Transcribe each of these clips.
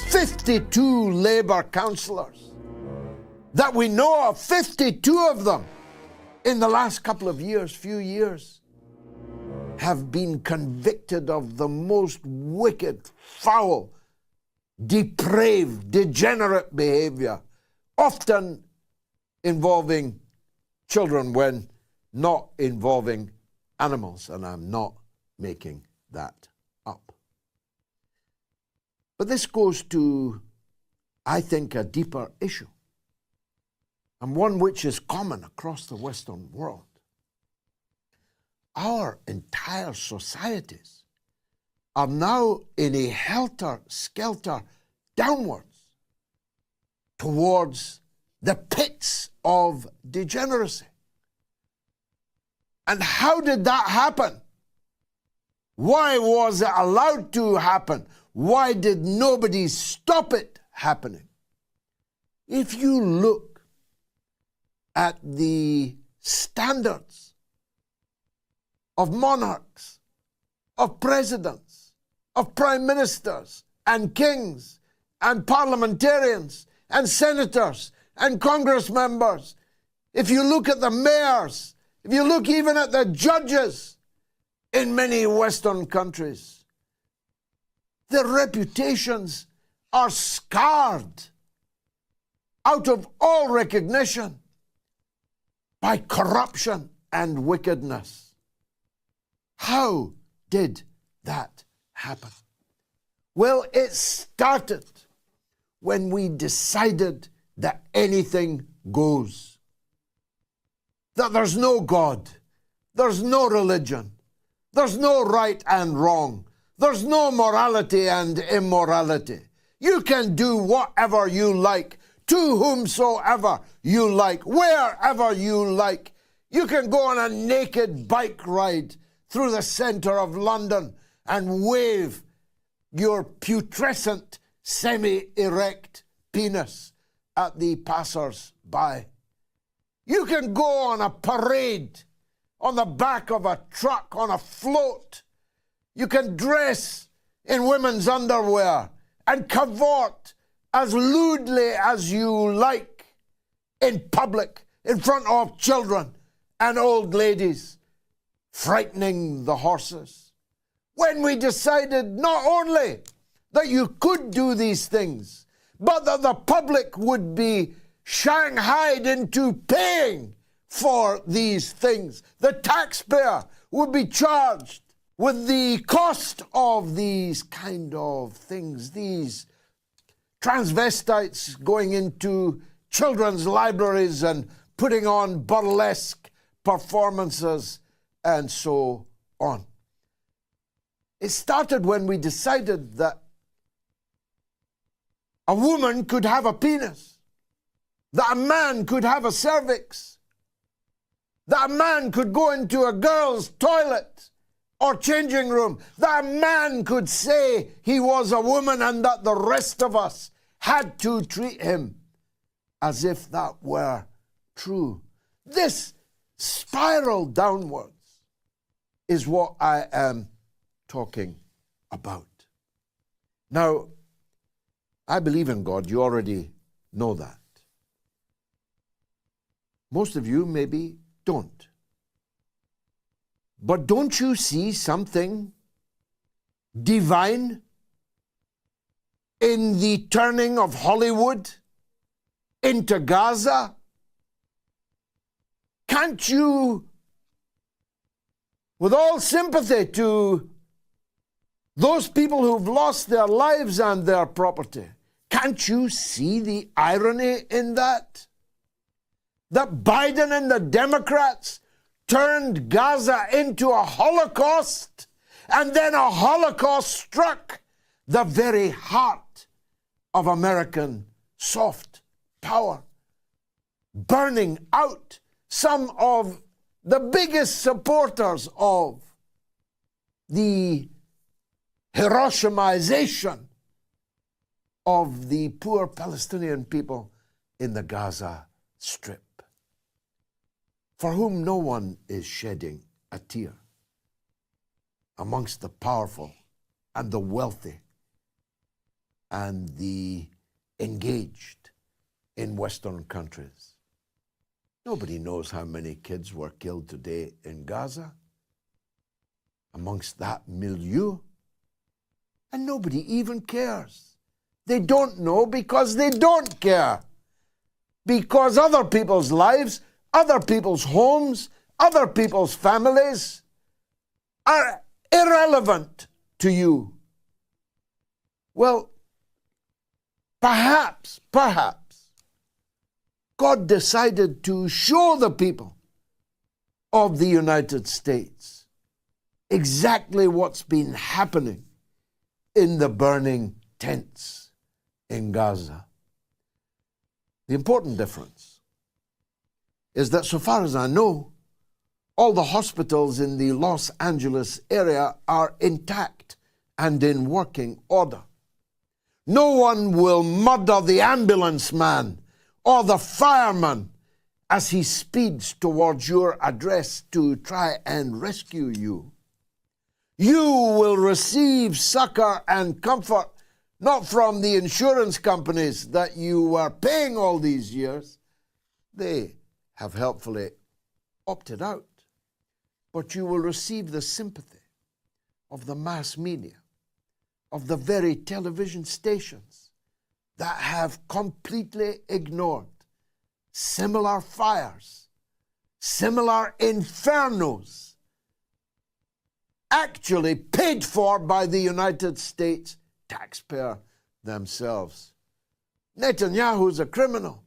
52 Labour councillors that we know of, 52 of them in the last few years, have been convicted of the most wicked, foul, depraved, degenerate behavior, often involving children when not involving animals, and I'm not making that up. But this goes to, I think, a deeper issue, and one which is common across the Western world. Our entire societies are now in a helter-skelter downwards towards the pits of degeneracy. And how did that happen? Why was it allowed to happen? Why did nobody stop it happening? If you look at the standards of monarchs, of presidents, of prime ministers, and kings, and parliamentarians, and senators, and congress members, if you look at the mayors, if you look even at the judges in many Western countries, their reputations are scarred out of all recognition by corruption and wickedness. How did that happen? Well, it started when we decided that anything goes. That there's no God, there's no religion, there's no right and wrong, there's no morality and immorality. You can do whatever you like, to whomsoever you like, wherever you like. You can go on a naked bike ride through the centre of London and wave your putrescent, semi-erect penis at the passers-by. You can go on a parade on the back of a truck, on a float. You can dress in women's underwear and cavort as lewdly as you like in public, in front of children and old ladies, frightening the horses. When we decided not only that you could do these things, but that the public would be shanghaied into paying for these things. The taxpayer would be charged with the cost of these kind of things, these transvestites going into children's libraries and putting on burlesque performances and so on. It started when we decided that a woman could have a penis, that a man could have a cervix, that a man could go into a girl's toilet or changing room, that a man could say he was a woman and that the rest of us had to treat him as if that were true. This spiral downwards is what I am talking about. Now, I believe in God. You already know that. Most of you maybe don't. But don't you see something divine in the turning of Hollywood into Gaza? Can't you, with all sympathy to those people who've lost their lives and their property, can't you see the irony in that? That Biden and the Democrats turned Gaza into a Holocaust, and then a Holocaust struck the very heart of American soft power, burning out some of the biggest supporters of the Hiroshimization of the poor Palestinian people in the Gaza Strip, for whom no one is shedding a tear amongst the powerful and the wealthy and the engaged in Western countries. Nobody knows how many kids were killed today in Gaza amongst that milieu, and nobody even cares. They don't know because they don't care. Because other people's lives, other people's homes, other people's families are irrelevant to you. Well, perhaps, God decided to show the people of the United States exactly what's been happening in the burning tents in Gaza. The important difference is that, so far as I know, all the hospitals in the Los Angeles area are intact and in working order. No one will murder the ambulance man or the fireman as he speeds towards your address to try and rescue you. You will receive succor and comfort not from the insurance companies that you were paying all these years. They have helpfully opted out. But you will receive the sympathy of the mass media, of the very television stations that have completely ignored similar fires, similar infernos, actually paid for by the United States taxpayer themselves. Netanyahu's a criminal,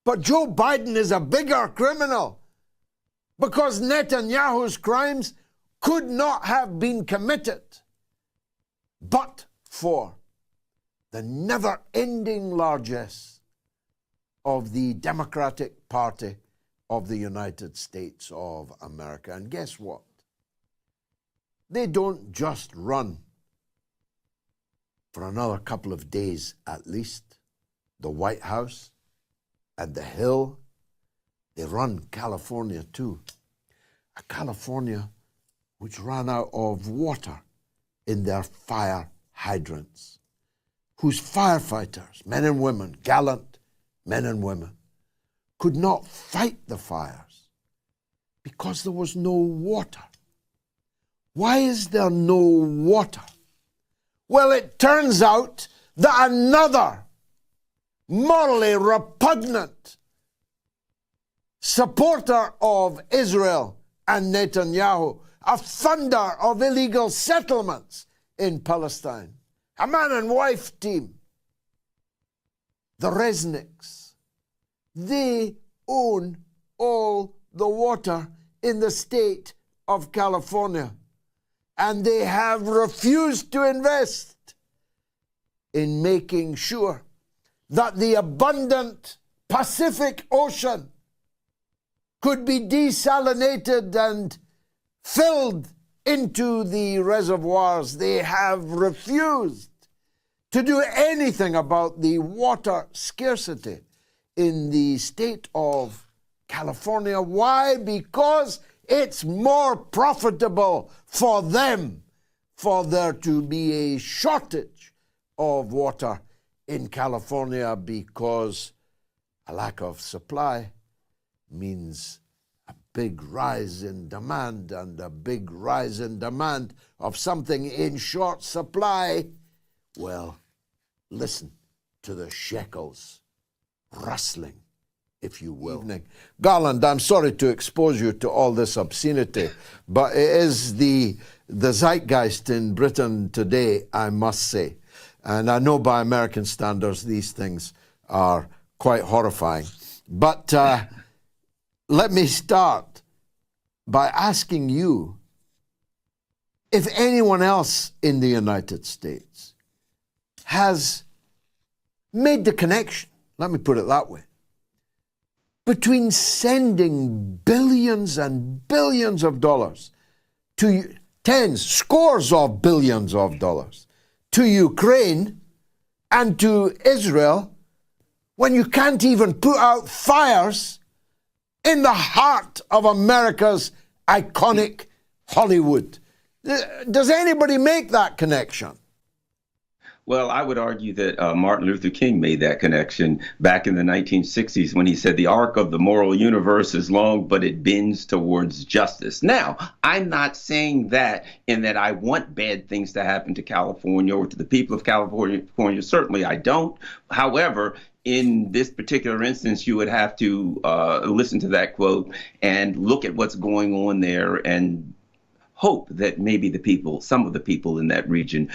but Joe Biden is a bigger criminal, because Netanyahu's crimes could not have been committed but for the never-ending largesse of the Democratic Party of the United States of America. And guess what? They don't just run for another couple of days at least the White House and the Hill. They run California too. A California which ran out of water in their fire hydrants, whose firefighters, men and women, gallant men and women, could not fight the fires because there was no water. Why is there no water? Well, it turns out that another morally repugnant supporter of Israel and Netanyahu, a funder of illegal settlements in Palestine, a man and wife team, the Resnicks, they own all the water in the state of California, and they have refused to invest in making sure that the abundant Pacific Ocean could be desalinated and filled into the reservoirs. They have refused to do anything about the water scarcity in the state of California. Why? Because it's more profitable for them for there to be a shortage of water in California, because a lack of supply means a big rise in demand, and a big rise in demand of something in short supply, well, listen to the shekels rustling, if you will. Garland, I'm sorry to expose you to all this obscenity, but it is the zeitgeist in Britain today, I must say. And I know by American standards these things are quite horrifying. But let me start by asking you if anyone else in the United States has made the connection, let me put it that way, between sending billions and billions of dollars to tens, scores of billions of dollars to Ukraine and to Israel, when you can't even put out fires in the heart of America's iconic Hollywood. Does anybody make that connection? Well, I would argue that Martin Luther King made that connection back in the 1960s when he said the arc of the moral universe is long, but it bends towards justice. Now, I'm not saying that in that I want bad things to happen to California or to the people of California. Certainly, I don't. However, in this particular instance, you would have to listen to that quote and look at what's going on there and hope that maybe the people, some of the people in that region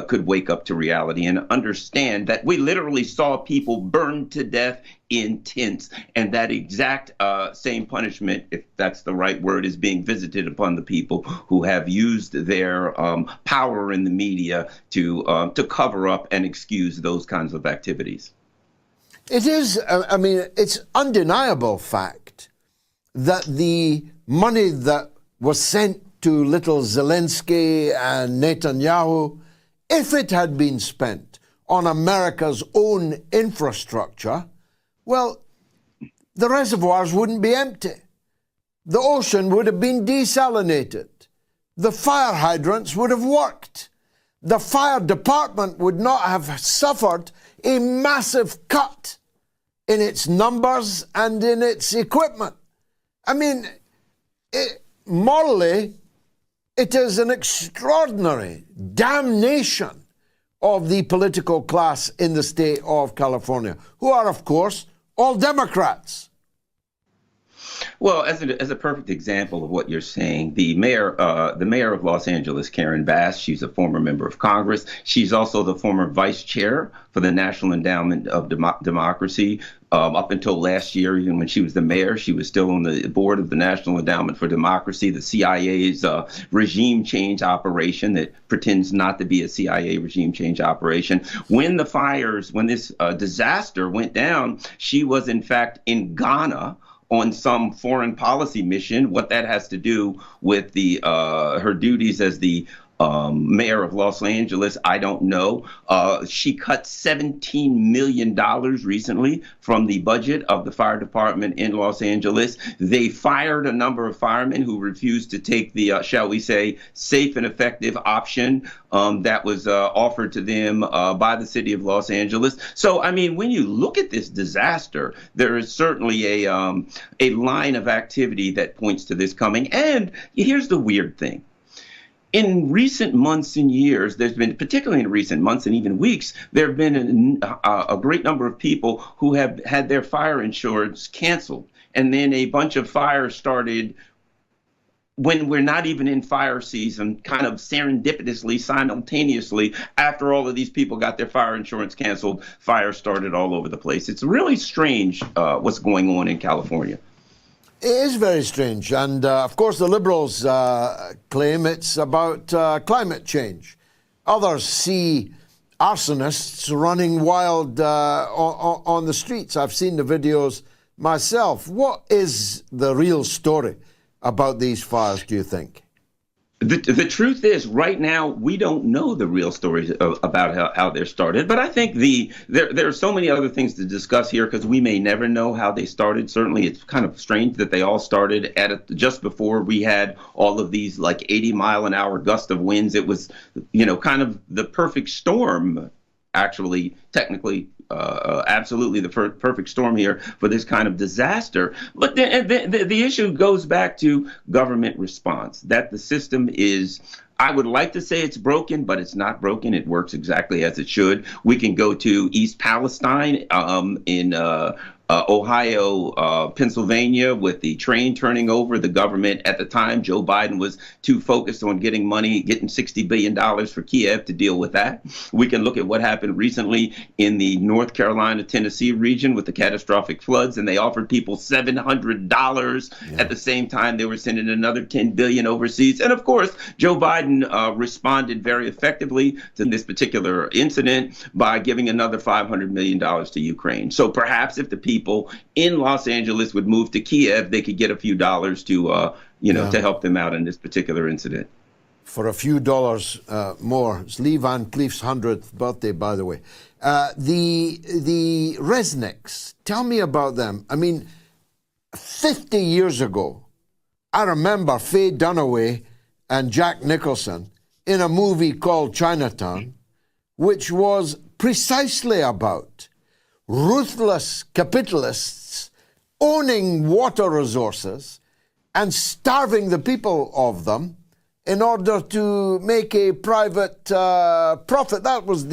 could wake up to reality and understand that we literally saw people burned to death in tents, and that exact same punishment, if that's the right word, is being visited upon the people who have used their power in the media to cover up and excuse those kinds of activities. It is, I mean, it's undeniable fact that the money that was sent to little Zelensky and Netanyahu, if it had been spent on America's own infrastructure, well, the reservoirs wouldn't be empty. The ocean would have been desalinated. The fire hydrants would have worked. The fire department would not have suffered a massive cut in its numbers and in its equipment. I mean, morally, it is an extraordinary damnation of the political class in the state of California, who are, of course, all Democrats. Well, as a perfect example of what you're saying, the mayor of Los Angeles, Karen Bass, she's a former member of Congress. She's also the former vice chair for the National Endowment of Democracy. Up until last year, even when she was the mayor, she was still on the board of the National Endowment for Democracy, the CIA's regime change operation that pretends not to be a CIA regime change operation. When this disaster went down, she was in fact in Ghana on some foreign policy mission. What that has to do with her duties as the mayor of Los Angeles, I don't know. She cut $17 million recently from the budget of the fire department in Los Angeles. They fired a number of firemen who refused to take the, shall we say, safe and effective option that was offered to them by the city of Los Angeles. So, I mean, when you look at this disaster, there is certainly a line of activity that points to this coming. And here's the weird thing. In recent months and years, there's been, particularly in recent months and even weeks, there have been a great number of people who have had their fire insurance canceled. And then a bunch of fires started when we're not even in fire season, kind of serendipitously, simultaneously, after all of these people got their fire insurance canceled, fires started all over the place. It's really strange what's going on in California. It is very strange. And, of course, the Liberals claim it's about climate change. Others see arsonists running wild on the streets. I've seen the videos myself. What is the real story about these fires, do you think? The truth is, right now, we don't know the real story about how they're started. But I think there are so many other things to discuss here because we may never know how they started. Certainly, it's kind of strange that they all started just before we had all of these like 80-mile-an-hour gust of winds. It was, kind of the perfect storm, actually, technically. Absolutely the perfect storm here for this kind of disaster. But the issue goes back to government response, that the system is, I would like to say it's broken, but it's not broken. It works exactly as it should. We can go to East Palestine in Ohio, Pennsylvania, with the train turning over. The government at the time, Joe Biden, was too focused on getting $60 billion for Kiev to deal with that. We can look at what happened recently in the North Carolina, Tennessee region with the catastrophic floods, and they offered people $700. Yeah. At the same time, they were sending another $10 billion overseas. And of course, Joe Biden responded very effectively to this particular incident by giving another $500 million to Ukraine. So perhaps if the people in Los Angeles would move to Kiev, they could get a few dollars to help them out in this particular incident. For a few dollars more. It's Lee Van Cleef's 100th birthday, by the way. The Resnicks, tell me about them. I mean, 50 years ago, I remember Faye Dunaway and Jack Nicholson in a movie called Chinatown, which was precisely about ruthless capitalists owning water resources and starving the people of them in order to make a private profit. That was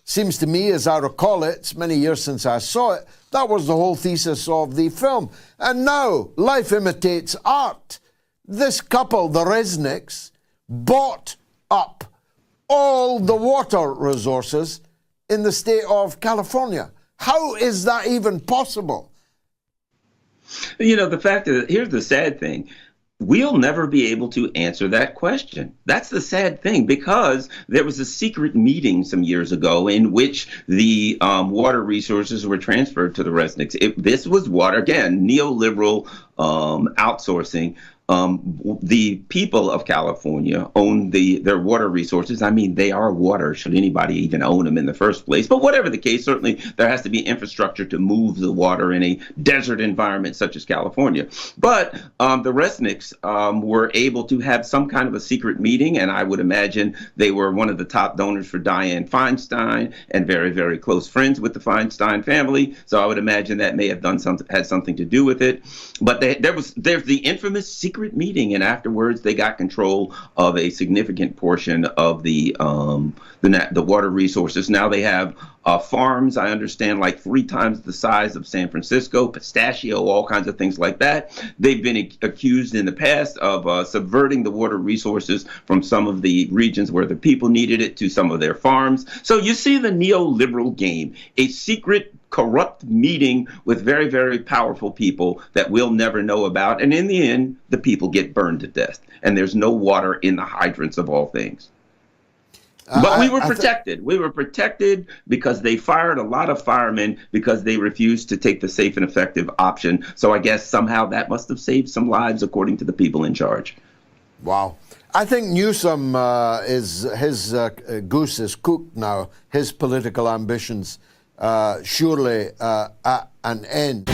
seems to me, as I recall it, it's many years since I saw it, that was the whole thesis of the film. And now, life imitates art. This couple, the Resnicks, bought up all the water resources in the state of California. How is that even possible? You know, the fact is, here's the sad thing. We'll never be able to answer that question. That's the sad thing, because there was a secret meeting some years ago in which the water resources were transferred to the Resnicks. This was water, again, neoliberal outsourcing. The people of California own their water resources. I mean, they are water, should anybody even own them in the first place. But whatever the case, certainly there has to be infrastructure to move the water in a desert environment such as California. But the Resnicks were able to have some kind of a secret meeting, and I would imagine they were one of the top donors for Dianne Feinstein and very, very close friends with the Feinstein family. So I would imagine that may have had something to do with it. But there's the infamous secret meeting, and afterwards they got control of a significant portion of the water resources. Now they have farms, I understand, like 3 times the size of San Francisco, pistachio, all kinds of things like that. They've been accused in the past of subverting the water resources from some of the regions where the people needed it to some of their farms. So you see the neoliberal game, a secret corrupt meeting with very, very powerful people that we'll never know about. And in the end, the people get burned to death. And there's no water in the hydrants of all things. But we were protected. We were protected because they fired a lot of firemen because they refused to take the safe and effective option. So I guess somehow that must have saved some lives, according to the people in charge. Wow. I think Newsom, his goose is cooked now. His political ambitions surely at an end.